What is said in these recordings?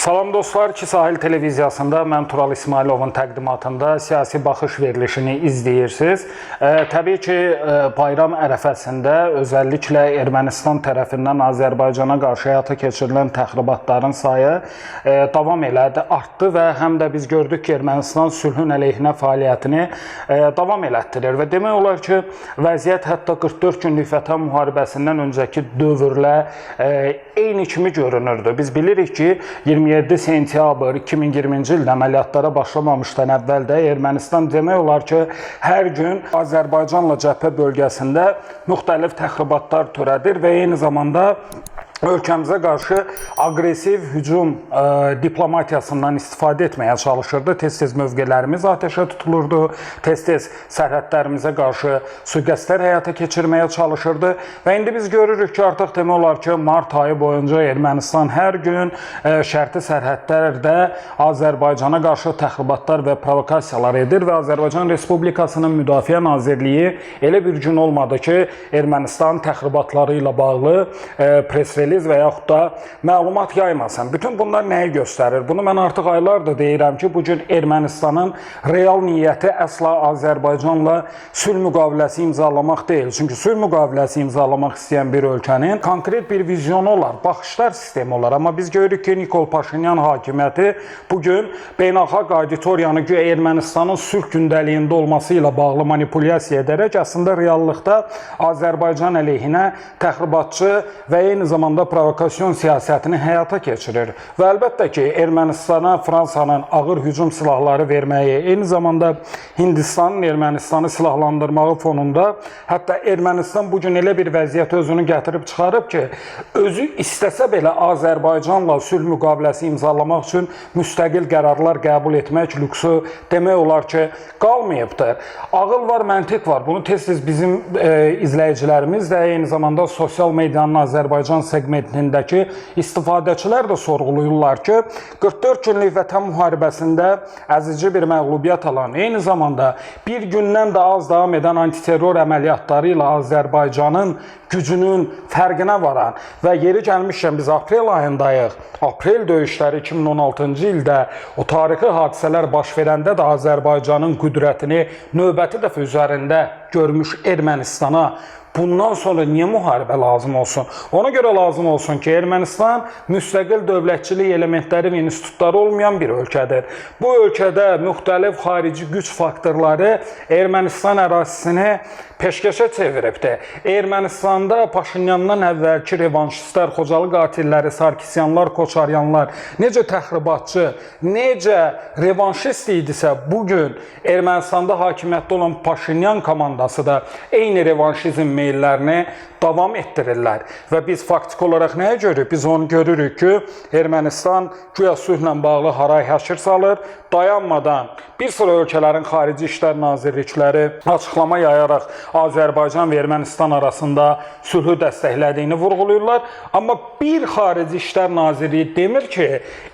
Salam dostlar, İki Sahil televiziyasında mən Tural İsmailovun təqdimatında siyasi baxış verilişini izləyirsiniz. Təbii ki, bayram ərəfəsində özəlliklə Ermənistan tərəfindən Azərbaycana qarşı həyata keçirilən təxribatların sayı davam elədi, artdı və həm də biz gördük ki, Ermənistan sülhün əleyhinə fəaliyyətini davam elətdirir və demək olar ki, vəziyyət hətta 44 günlük Vətən müharibəsindən öncəki dövrlə eyni kimi görünürdü. Biz bilirik ki, 27 sentyabr 2020-ci ildə əməliyyatlara başlamamışdan əvvəl də Ermənistan demək olar ki, hər gün Azərbaycanla cəbhə bölgəsində müxtəlif təxribatlar törədir və eyni zamanda ölkəmizə qarşı aqressiv hücum diplomatiyasından istifadə etməyə çalışırdı. Tez-tez mövqelərimiz atəşə tutulurdu, tez-tez sərhədlərimizə qarşı sui-qəsdlər həyata keçirməyə çalışırdı və indi biz görürük ki, artıq demək olar ki, mart ayı boyunca Ermənistan hər gün şərti sərhədlərdə Azərbaycana qarşı təxribatlar və provokasiyalar edir və Azərbaycan Respublikasının Müdafiə Nazirliyi elə bir gün olmadı ki, Ermənistan təxribatları ilə bağlı press-reliz və yaxud da məlumat yaymasın. Bütün bunlar nəyi göstərir? Bunu mən artıq aylardır deyirəm ki, bugün Ermənistanın real niyyəti əsla Azərbaycanla sülh müqaviləsi imzalamaq deyil. Çünki sülh müqaviləsi imzalamaq istəyən bir ölkənin konkret bir vizyonu olar, baxışlar sistemi olar. Amma biz görürük ki, Nikol Paşinyan hakimiyyəti bugün beynəlxalq auditoriyanı güya Ermənistanın sülh gündəliyində olması ilə bağlı manipulyasiya edərək əslində reallıqda Azərbaycan əleyhinə təxribatçı və eyni zamanda provokasyon siyasətini həyata keçirir. Və əlbəttə ki, Ermənistana Fransanın ağır hücum silahları verməyi, eyni zamanda Hindistanın Ermənistanı silahlandırmağı fonunda hətta Ermənistan bugün elə bir vəziyyət özünü gətirib çıxarıb ki, özü istəsə belə Azərbaycanla sülh müqaviləsi imzalamaq üçün müstəqil qərarlar qəbul etmək lüksü demək olar ki, qalmayıbdır. Ağıl var, məntiq var. Bunu tez-tez bizim izləyicilərimiz də eyni zamanda sosial medianın Azərbaycan segmentindəki istifadəçilər də sorğuluyurlar ki, 44 günlük Vətən müharibəsində əzici bir məğlubiyyət alan, eyni zamanda bir gündən də az davam edən antiterror əməliyyatları ilə Azərbaycanın gücünün fərqinə varan və yeri gəlmişkən biz aprel ayındayıq. Aprel döyüşləri 2016-cı ildə o tarixi hadisələr baş verəndə də Azərbaycanın qüdrətini növbəti dəfə üzərində görmüş Ermənistana bundan sonra niyə müharibə lazım olsun? Ona görə lazım olsun ki, Ermənistan müstəqil dövlətçilik elementləri və institutları olmayan bir ölkədir. Bu ölkədə müxtəlif xarici güc faktorları Ermənistan ərazisini peşkeşə çeviribdir. Ermənistanda Paşinyandan əvvəlki revanşistlər, Xocalı qatilləri, Sarkisyanlar, Koçaryanlar necə təxribatçı, necə revanşist idisə, bugün Ermənistanda hakimiyyətdə olan Paşinyan komandası da eyni revanşizm meyllərini davam etdirirlər. Və biz faktik olaraq nəyə görürük? Biz onu görürük ki, Ermənistan güya sülhlə bağlı haray-həşir salır, dayanmadan bir sıra ölkələrin xarici işlər nazirlikləri açıqlama yayaraq Azərbaycan və Ermənistan arasında sülhü dəstəklədiyini vurğuluyurlar. Amma bir xarici işlər nazirliyi demir ki,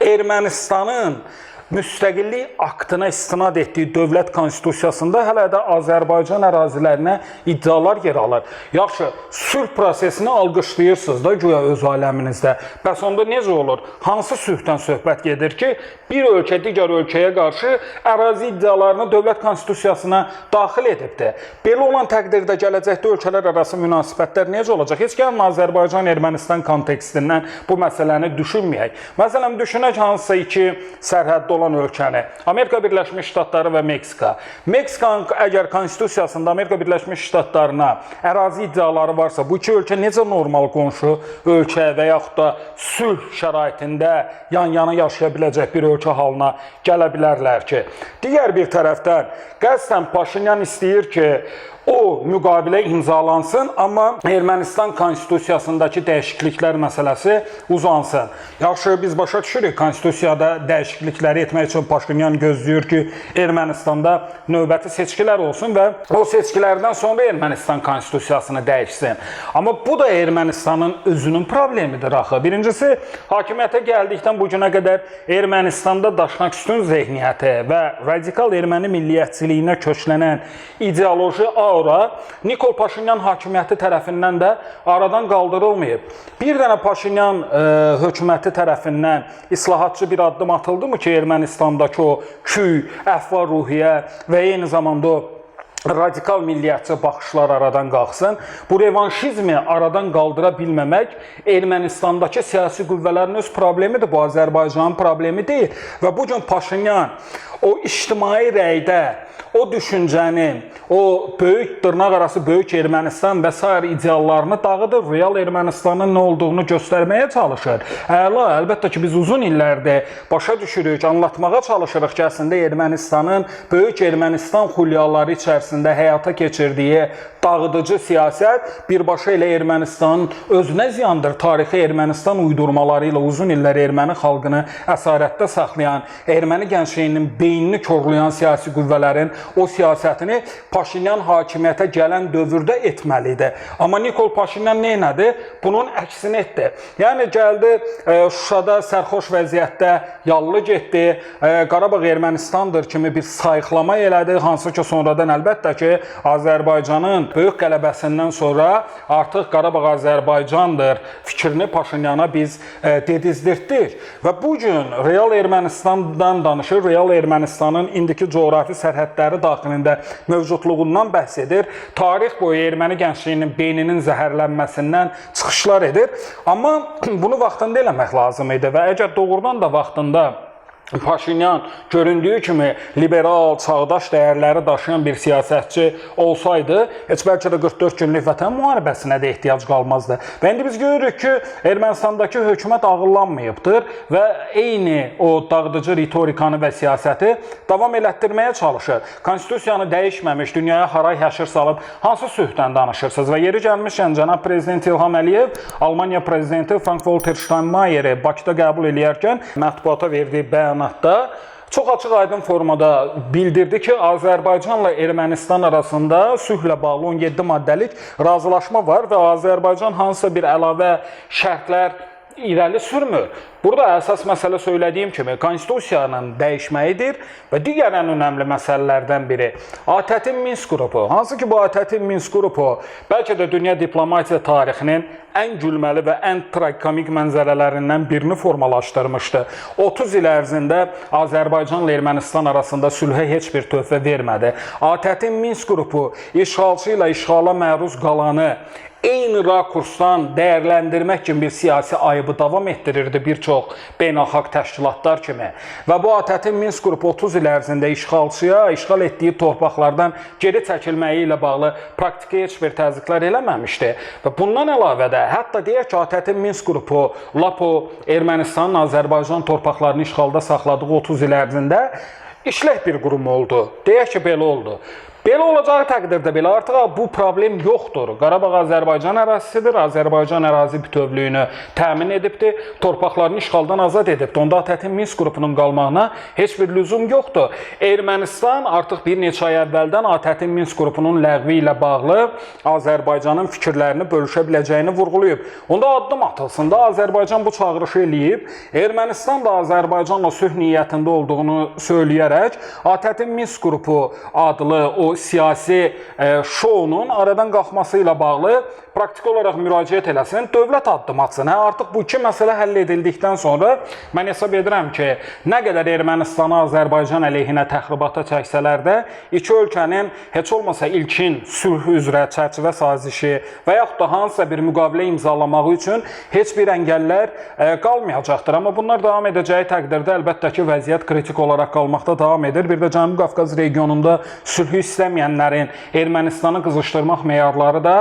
Ermənistanın müstəqillik aktına istinad etdiyi dövlət konstitusiyasında hələ də Azərbaycan ərazilərinə iddialar yer alır. Yaxşı, sülh prosesini alqışlayırsınız da güya öz aləminizdə. Bəs onda necə olur? Hansı sülhdən söhbət gedir ki, bir ölkə digər ölkəyə qarşı ərazi iddialarını dövlət konstitusiyasına daxil edibdir? Belə olan təqdirdə gələcəkdə ölkələr arası münasibətlər necə olacaq? Heç gəlin Azərbaycan-Ermənistan kontekstindən bu məsələni düşünməyək. Məsələn, düşünək hansısa iki sərhəddə olan ölkəni, Amerika Birləşmiş Ştatları və Meksika. Meksikanın əgər konstitusiyasında Amerika Birləşmiş Ştatlarına ərazi iddiaları varsa, bu iki ölkə necə normal qonşu ölkə və yaxud da sülh şəraitində yan-yana yaşaya biləcək bir ölkə halına gələ bilərlər ki, digər bir tərəfdən qəsdən Paşinyan istəyir ki, o müqavilə imzalansın, amma Ermənistan konstitusiyasındakı dəyişikliklər məsələsi uzansın. Yaxşı, biz başa düşürük, konstitusiyada dəyişiklikləri etmək üçün Paşinyan gözləyir ki, Ermənistanda növbəti seçkilər olsun və o seçkilərdən sonra Ermənistan konstitusiyasını dəyişsin. Amma bu da Ermənistanın özünün problemidir axı. Birincisi, hakimiyyətə gəldikdən bu günə qədər Ermənistanda daşnaq üstün zehniyyəti və radikal erməni milliyyətçiliyinə köklənən ideoloji aura Nikol Paşinyan hakimiyyəti tərəfindən də aradan qaldırılmayıb. Bir dənə Paşinyan hökuməti tərəfindən islahatçı bir addım atıldımı ki, Ermənistandakı o küy, əhval-ruhiyyə və eyni zamanda o radikal milliyyətçi baxışlar aradan qalxsın. Bu revanşizmi aradan qaldıra bilməmək Ermənistandakı siyasi qüvvələrin öz problemidir, bu Azərbaycanın problemi deyil. Və bu gün Paşinyan o ictimai rəydə o düşüncəni, o böyük dırnaqarası böyük Ermənistan və sair ideallarını dağıdır, real Ermənistanın nə olduğunu göstərməyə çalışır. Əla, əlbəttə ki, biz uzun illərdir başa düşürük, anlatmağa çalışırıq ki, əslində Ermənistanın böyük Ermənistan xülyaları içərisində həyata keçirdiyi dağıdıcı siyasət birbaşa elə Ermənistanın özünə ziyandır. Tarixi Ermənistan uydurmaları ilə uzun illər erməni xalqını əsarətdə saxlayan, erməni gəncliyinin beynini korlayan siyasi qüvvələrin o siyasətini Paşinyan hakimiyyətə gələn dövrdə etməlidir. Amma Nikol Paşinyan nə etdi? Bunun əksini etdi. Yəni gəldi Şuşada sərxoş vəziyyətdə yallı getdi, Qarabağ Ermənistandır kimi bir sayıqlama elədi, hansı ki sonradan əlbəttə ki Azərbaycanın böyük qələbəsindən sonra artıq Qarabağ Azərbaycandır fikrini Paşinyana biz dedizdirdik. Və bugün real Ermənistandan danışır, real Ermənistanın indiki coğrafi sərhədləri daxilində mövcudluğundan bəhs edir. Tarix boyu erməni gəncliyinin beyninin zəhərlənməsindən çıxışlar edir. Amma bunu vaxtında eləmək lazım idi və əgər doğrudan da vaxtında Paşinyan göründüyü kimi liberal, çağdaş dəyərləri daşıyan bir siyasətçi olsaydı, heç bəlkə də 44 günlük vətən müharibəsinə də ehtiyac qalmazdı. Və indi biz görürük ki, Ermənistandakı hökumət ağıllanmayıbdır və eyni o dağıdıcı ritorikanı və siyasəti davam elətdirməyə çalışır. Konstitusiyanı dəyişməmiş, dünyaya haray həşir salıb hansı sülhdən danışırsınız? Və yeri gəlmişkən cənab prezident İlham Əliyev Almaniya prezidenti Frank-Walter Steinmeieri Bakıda qəbul edərkən mətbuata verdiyi bəyanatda çox açıq-aydın formada bildirdi ki, Azərbaycanla Ermənistan arasında sülhlə bağlı 17 maddəlik razılaşma var və Azərbaycan hansısa bir əlavə şərtlər irəli sürmür. Burada əsas məsələ söylədiyim kimi konstitusiyanın dəyişməyidir və digər ən önəmli məsələlərdən biri ATƏT-in Minsk qrupu. Hansı ki bu ATƏT-in Minsk qrupu bəlkə də dünya diplomatiya tarixinin ən gülməli və ən tragikomik mənzərələrindən birini formalaşdırmışdı. 30 il ərzində Azərbaycanla Ermənistan arasında sülhə heç bir töhfə vermədi. ATƏT-in Minsk qrupu işğalçı ilə işğala məruz qalanı eyni rakursdan dəyərləndirmək kimi bir siyasi ayıbı davam etdirirdi bir çox beynəlxalq təşkilatlar kimi. Və bu ATƏT-in Minsk qrupu 30 il ərzində işğalçıya işğal etdiyi torpaqlardan geri çəkilməyi ilə bağlı praktiki heç bir təzyiqlər eləməmişdi. Və bundan əlavə də hətta deyək ki, ATƏT-in Minsk qrupu lap o Ermənistanın Azərbaycan torpaqlarını işğalda saxladığı 30 il ərzində işlək bir qurum oldu. Deyək ki, belə oldu. Belə olacağı təqdirdə belə artıq bu problem yoxdur. Qarabağ Azərbaycan ərazisidir. Azərbaycan ərazi bütövlüyünü təmin edibdir. Torpaqlarını işğaldan azad edibdir. Onda ATƏT-in Minsk qrupunun qalmağına heç bir lüzum yoxdur. Ermənistan artıq bir neçə ay əvvəldən ATƏT-in Minsk qrupunun ləğvi ilə bağlı Azərbaycanın fikirlərini bölüşə biləcəyini vurğulayıb. Onda addım atılsın da Azərbaycan bu çağırışı eləyib. Ermənistan da Azərbaycanla sülh niyyətində olduğunu söyləyərək ATƏT-in Minsk qrupu adlı o siyasi şounun aradan qalxması ilə bağlı praktik olaraq müraciət eləsin, dövlət addım atsın. Artıq bu iki məsələ həll edildikdən sonra mən hesab edirəm ki, nə qədər Ermənistanı Azərbaycan əleyhinə təxribata çəksələr də, iki ölkənin heç olmasa ilkin sülh üzrə çərçivə sazişi və yaxud da hansısa bir müqavilə imzalamağı üçün heç bir əngəllər qalmayacaqdır. Amma bunlar davam edəcəyi təqdirdə əlbəttə ki, vəziyyət kritik olaraq qalmaqda davam edir. Bir də Cənubi Qafqaz regionunda sülhü istəməyənlərin Ermənistanı qızışdırmaq meyarları da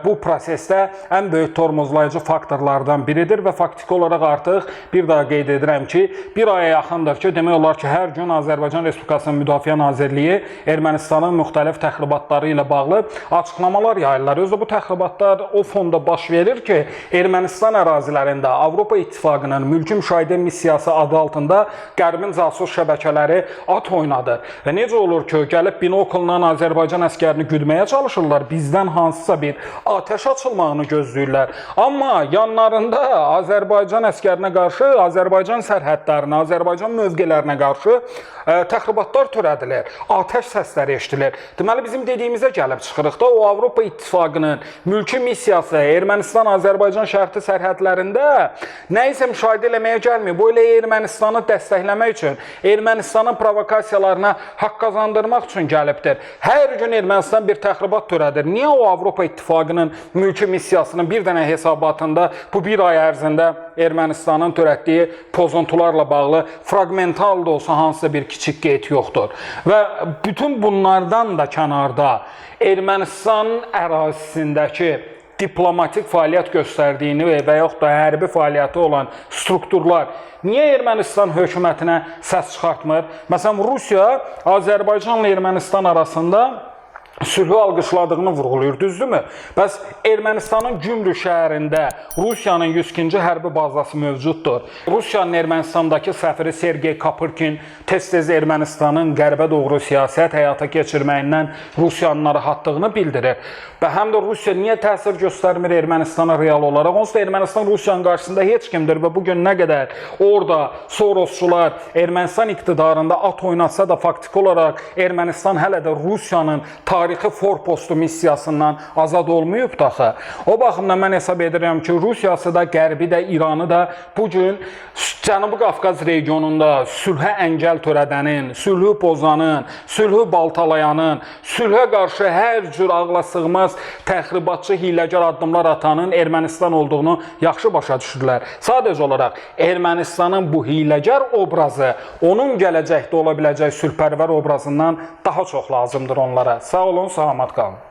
bu bu prosesdə ən böyük tormozlayıcı faktorlardan biridir və faktiki olaraq artıq bir daha qeyd edirəm ki, bir aya yaxındır ki, demək olar ki, hər gün Azərbaycan Respublikasının Müdafiə Nazirliyi Ermənistanın müxtəlif təxribatları ilə bağlı açıqlamalar yayırlar. Özü bu təxribatlar o fonda baş verir ki, Ermənistan ərazilərində Avropa İttifaqının mülki müşahidə missiyası adı altında Qərbin casus şəbəkələri at oynadır. Və necə olur ki, gəlib binokldan Azərbaycan əskərini güdməyə çalışırlar, bizdən hansısa bir atəş açılmağını gözləyirlər. Amma yanlarında Azərbaycan əskərinə qarşı, Azərbaycan sərhədlərinə, Azərbaycan mövqelərinə qarşı təxribatlar törədilir, atəş səsləri eşidilir. Deməli, bizim dediyimizə gəlib çıxırıq da, o Avropa İttifaqının mülki missiyası Ermənistan-Azərbaycan şərti sərhədlərində nə isə müşahidə eləməyə gəlmir. Bu elə Ermənistanı dəstəkləmək üçün, Ermənistanın provokasiyalarına haqq qazandırmaq üçün gəlibdir. Hər gün Ermənistan bir təxribat törədir. Niyə o Avropa İttifaqının mülki missiyasının bir dənə hesabatında bu bir ay ərzində Ermənistanın törətdiyi pozuntularla bağlı fragmental da olsa hansısa bir kiçik qeyd yoxdur. Və bütün bunlardan da kənarda Ermənistan ərazisindəki diplomatik fəaliyyət göstərdiyini və yaxud da hərbi fəaliyyəti olan strukturlar niyə Ermənistan hökumətinə səs çıxartmır? Məsələn, Rusiya Azərbaycanla Ermənistan arasında sülhü alqışladığını vurğulayır, düzdürmü? Bəs Ermənistanın Gümrük şəhərində Rusiyanın 102-ci hərbi bazası mövcuddur. Rusiyanın Ermənistandakı səfiri Sergey Kapırkin tez-tez Ermənistanın qərbə doğru siyasət həyata keçirməyindən Rusiyanın narahatlığını bildirir. Və həm də Rusiya niyə təsir göstərmir Ermənistana real olaraq? Onsuz da Ermənistan Rusiyanın qarşısında heç kimdir və bugün nə qədər orada Sorosçular Ermənistan iqtidarında at oynatsa da faktiki olaraq Ermənistan hələ də Rusiyanın tarixi forpostu missiyasından azad olmayıb daxı. O baxımdan mən hesab edirəm ki, Rusiyası da, Qərbi də, İranı da bugün Cənubi Qafqaz regionunda sülhə əngəl törədənin, sülhü pozanın, sülhü baltalayanın, sülhə qarşı hər cür ağla sığmaz təxribatçı, hiləgər addımlar atanın Ermənistan olduğunu yaxşı başa düşürlər. Sadəcə olaraq Ermənistanın bu hiləgər obrazı onun gələcəkdə ola biləcək sülhpərvər obrazından daha çox lazımdır onlara. Sağ olun, salamat qalın.